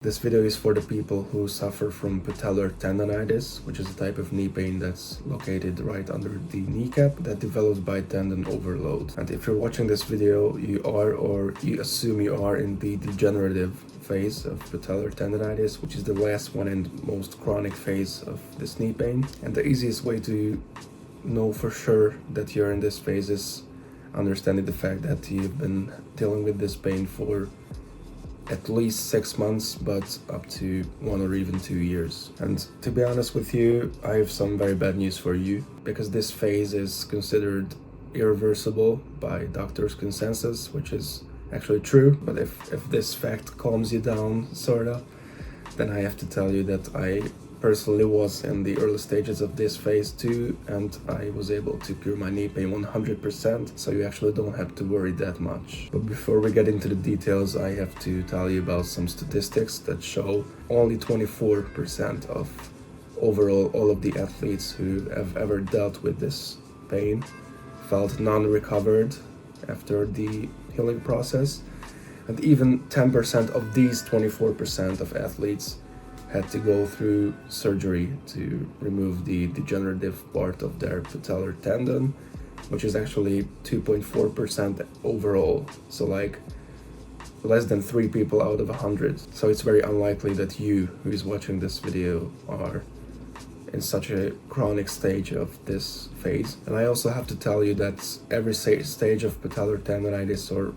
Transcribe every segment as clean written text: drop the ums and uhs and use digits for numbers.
This video is for the people who suffer from patellar tendonitis, which is a type of knee pain that's located right under the kneecap that develops by tendon overload. And if you're watching this video, you are, or you assume you are, in the degenerative phase of patellar tendonitis, which is the last one and most chronic phase of this knee pain. And the easiest way to know for sure that you're in this phase is understanding the fact that you've been dealing with this pain for at least 6 months, but up to 1 or even 2 years. And to be honest with you, I have some very bad news for you, because this phase is considered irreversible by doctors' consensus, which is actually true. But if this fact calms you down, sorta, then I have to tell you that I personally was in the early stages of this phase too, and I was able to cure my knee pain 100%, so you actually don't have to worry that much. But before we get into the details, I have to tell you about some statistics that show only 24% of overall all of the athletes who have ever dealt with this pain felt non-recovered after the healing process, and even 10% of these 24% of athletes had to go through surgery to remove the degenerative part of their patellar tendon, which is actually 2.4% overall. So like less than 3 people out of 100. So it's very unlikely that you, who is watching this video, are in such a chronic stage of this phase. And I also have to tell you that every stage of patellar tendonitis, or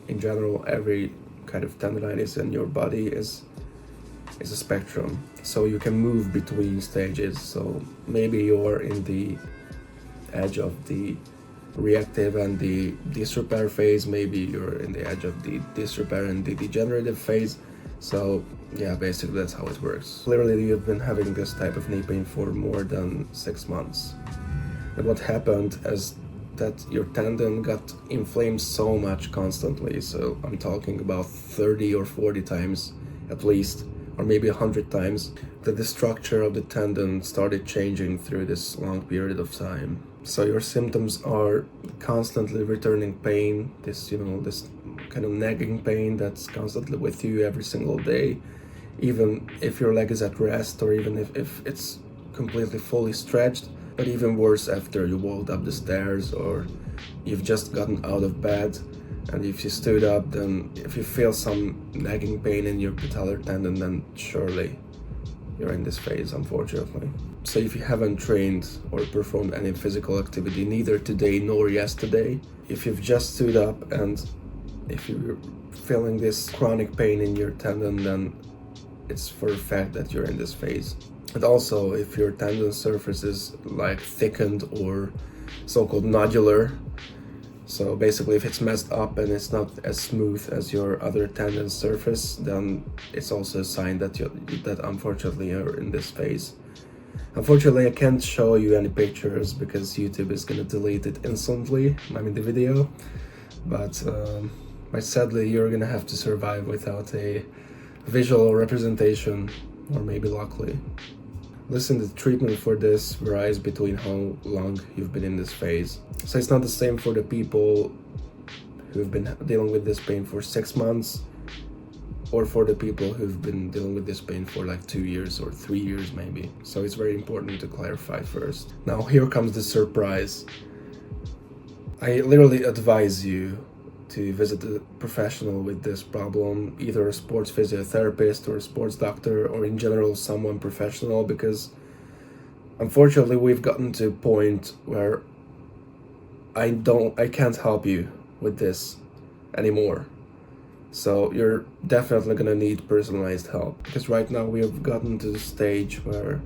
in general every kind of tendonitis in your body, is a spectrum, so you can move between stages. So maybe you're in the edge of the reactive and the disrepair phase, maybe you're in the edge of the disrepair and the degenerative phase. So yeah, basically that's how it works. Clearly you've been having this type of knee pain for more than 6 months, and what happened is that your tendon got inflamed so much constantly, so I'm talking about 30 or 40 times at least, or maybe 100 times, that the structure of the tendon started changing through this long period of time. So your symptoms are constantly returning pain, this kind of nagging pain that's constantly with you every single day, even if your leg is at rest, or even if it's completely fully stretched. But even worse after you walked up the stairs, or you've just gotten out of bed. And if you stood up, then if you feel some nagging pain in your patellar tendon, then surely you're in this phase, unfortunately. So if you haven't trained or performed any physical activity, neither today nor yesterday, if you've just stood up and if you're feeling this chronic pain in your tendon, then it's for a fact that you're in this phase. And also, if your tendon surface is like thickened or so-called nodular, so basically if it's messed up and it's not as smooth as your other tendon surface, then it's also a sign that that unfortunately you're in this phase. Unfortunately, I can't show you any pictures because YouTube is gonna delete it instantly, the video. But sadly, you're gonna have to survive without a visual representation, or maybe luckily. Listen, the treatment for this varies between how long you've been in this phase. So it's not the same for the people who've been dealing with this pain for 6 months, or for the people who've been dealing with this pain for like 2 years or 3 years maybe. So it's very important to clarify first. Now here comes the surprise. I literally advise you to visit a professional with this problem, either a sports physiotherapist or a sports doctor, or in general someone professional, because unfortunately we've gotten to a point where I can't help you with this anymore. So you're definitely gonna need personalized help, because right now we have gotten to the stage where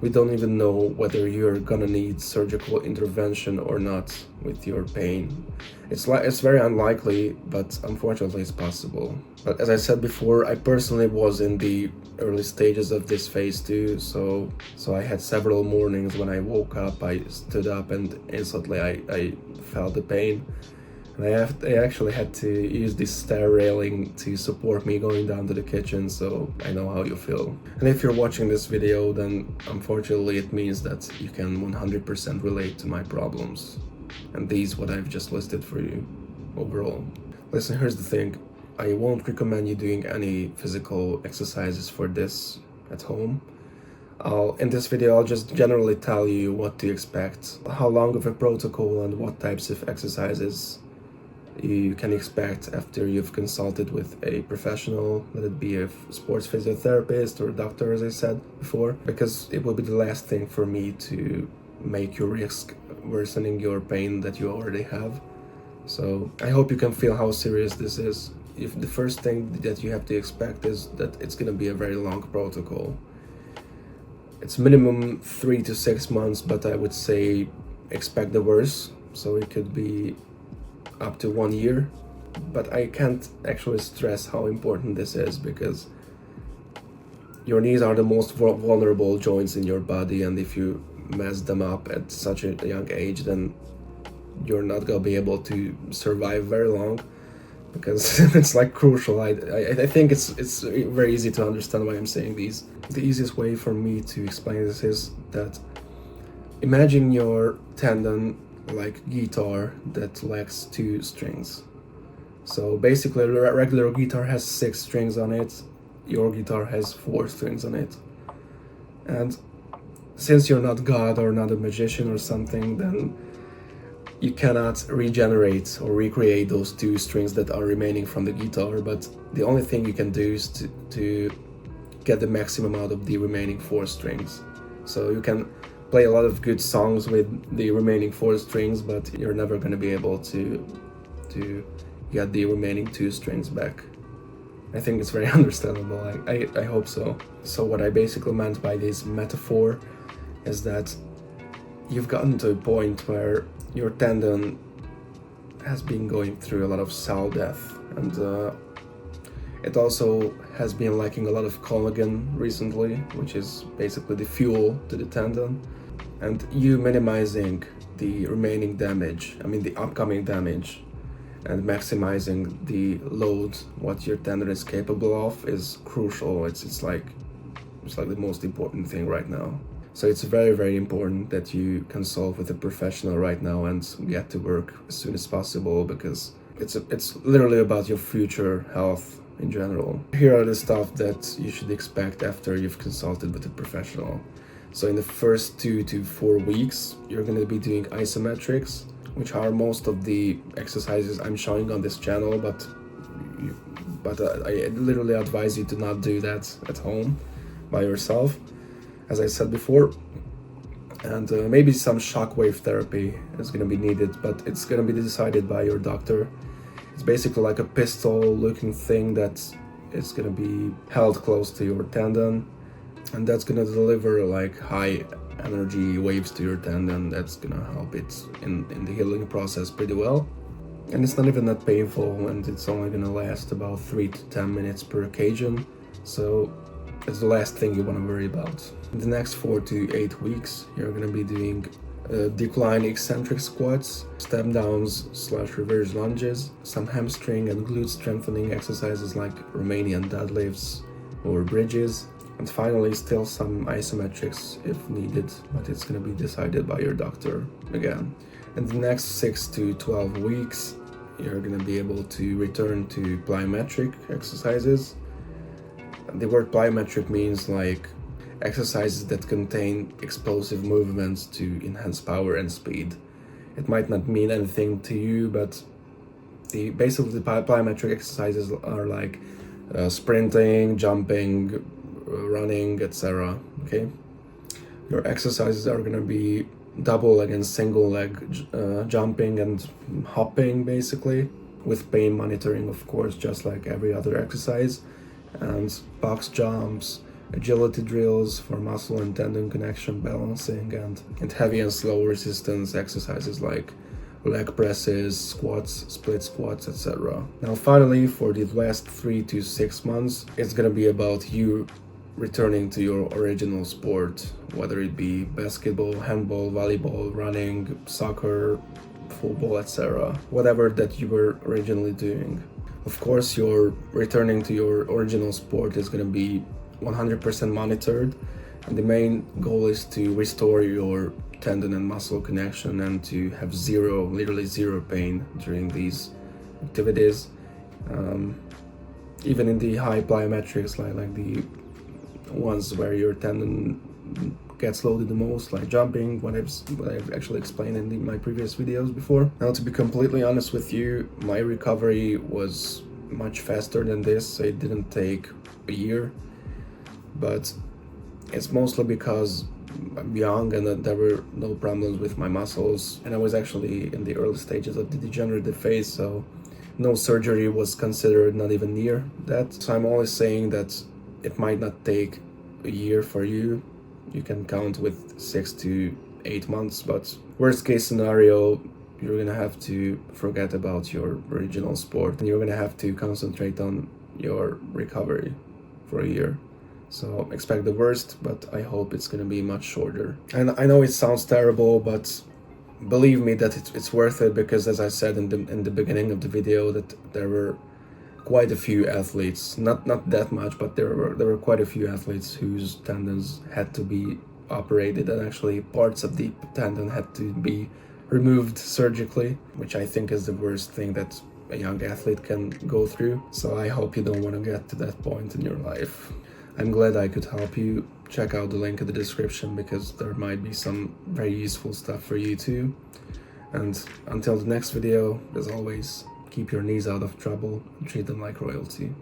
we don't even know whether you're gonna need surgical intervention or not with your pain. It's very unlikely, but unfortunately it's possible. But as I said before, I personally was in the early stages of this phase too, so I had several mornings when I woke up, I stood up and instantly I felt the pain. And I actually had to use this stair railing to support me going down to the kitchen, so I know how you feel. And if you're watching this video, then unfortunately it means that you can 100% relate to my problems. And these what I've just listed for you overall. Listen, here's the thing. I won't recommend you doing any physical exercises for this at home. In this video, I'll just generally tell you what to expect, how long of a protocol and what types of exercises you can expect after you've consulted with a professional, let it be a sports physiotherapist or a doctor, as I said before, because it will be the last thing for me to make you risk worsening your pain that you already have. So I hope you can feel how serious this is. If the first thing that you have to expect is that it's going to be a very long protocol. It's minimum 3 to 6 months, but I would say expect the worst. So it could be up to 1 year. But I can't actually stress how important this is, because your knees are the most vulnerable joints in your body, and if you mess them up at such a young age, then you're not gonna be able to survive very long, because it's like crucial. I think it's very easy to understand why I'm saying these. The easiest way for me to explain this is that imagine your tendon like guitar that lacks 2 strings. So basically a regular guitar has 6 strings on it, your guitar has 4 strings on it. And since you're not God or not a magician or something, then you cannot regenerate or recreate those 2 strings that are remaining from the guitar, but the only thing you can do is to get the maximum out of the remaining 4 strings. So you can play a lot of good songs with the remaining 4 strings, but you're never going to be able to get the remaining 2 strings back. I think it's very understandable. I hope so. So what I basically meant by this metaphor is that you've gotten to a point where your tendon has been going through a lot of cell death, and it also has been lacking a lot of collagen recently, which is basically the fuel to the tendon. And you minimizing the remaining damage, the upcoming damage, and maximizing the load what your tendon is capable of is crucial. It's like the most important thing right now. So it's very, very important that you consult with a professional right now and get to work as soon as possible, because it's literally about your future health in general. Here are the stuff that you should expect after you've consulted with a professional. So in the first 2 to 4 weeks, you're going to be doing isometrics, which are most of the exercises I'm showing on this channel, but I literally advise you to not do that at home by yourself, as I said before. And maybe some shockwave therapy is going to be needed, but it's going to be decided by your doctor. It's basically like a pistol looking thing that is going to be held close to your tendon, and that's going to deliver like high energy waves to your tendon. That's going to help it in the healing process pretty well. And it's not even that painful, and it's only going to last about 3 to 10 minutes per occasion. So it's the last thing you want to worry about. In the next 4 to 8 weeks, you're going to be doing decline eccentric squats, step downs / reverse lunges, some hamstring and glute strengthening exercises like Romanian deadlifts or bridges, and finally still some isometrics if needed, but it's going to be decided by your doctor again. In the next 6 to 12 weeks, you're going to be able to return to plyometric exercises. The word plyometric means like exercises that contain explosive movements to enhance power and speed. It might not mean anything to you, but basically the plyometric exercises are like sprinting, jumping, running, etc. Okay, your exercises are going to be double leg and single leg jumping and hopping, basically, with pain monitoring, of course, just like every other exercise, and box jumps, agility drills for muscle and tendon connection balancing, and heavy and slow resistance exercises like leg presses, squats, split squats, etc. Now finally, for the last 3 to 6 months, it's gonna be about you returning to your original sport, whether it be basketball, handball, volleyball, running, soccer, football, etc. Whatever that you were originally doing. Of course, your returning to your original sport is going to be 100% monitored, and the main goal is to restore your tendon and muscle connection and to have literally zero pain during these activities. even in the high plyometrics, like the ones where your tendon gets loaded the most, like jumping, what I've actually explained in my previous videos before. Now, to be completely honest with you, my recovery was much faster than this. It didn't take a year, but it's mostly because I'm young and that there were no problems with my muscles, and I was actually in the early stages of the degenerative phase, so no surgery was considered, not even near that. So I'm always saying that it might not take a year for you. You can count with 6 to 8 months, but worst case scenario, you're gonna have to forget about your original sport and you're gonna have to concentrate on your recovery for a year. So expect the worst, but I hope it's gonna be much shorter. And I know it sounds terrible, but believe me that it's worth it, because as I said in the beginning of the video, that there were quite a few athletes, not that much, but there were quite a few athletes whose tendons had to be operated, and actually parts of the tendon had to be removed surgically, which I think is the worst thing that a young athlete can go through. So I hope you don't want to get to that point in your life. I'm glad I could help you. Check out the link in the description, because there might be some very useful stuff for you too. And until the next video, as always, keep your knees out of trouble and treat them like royalty.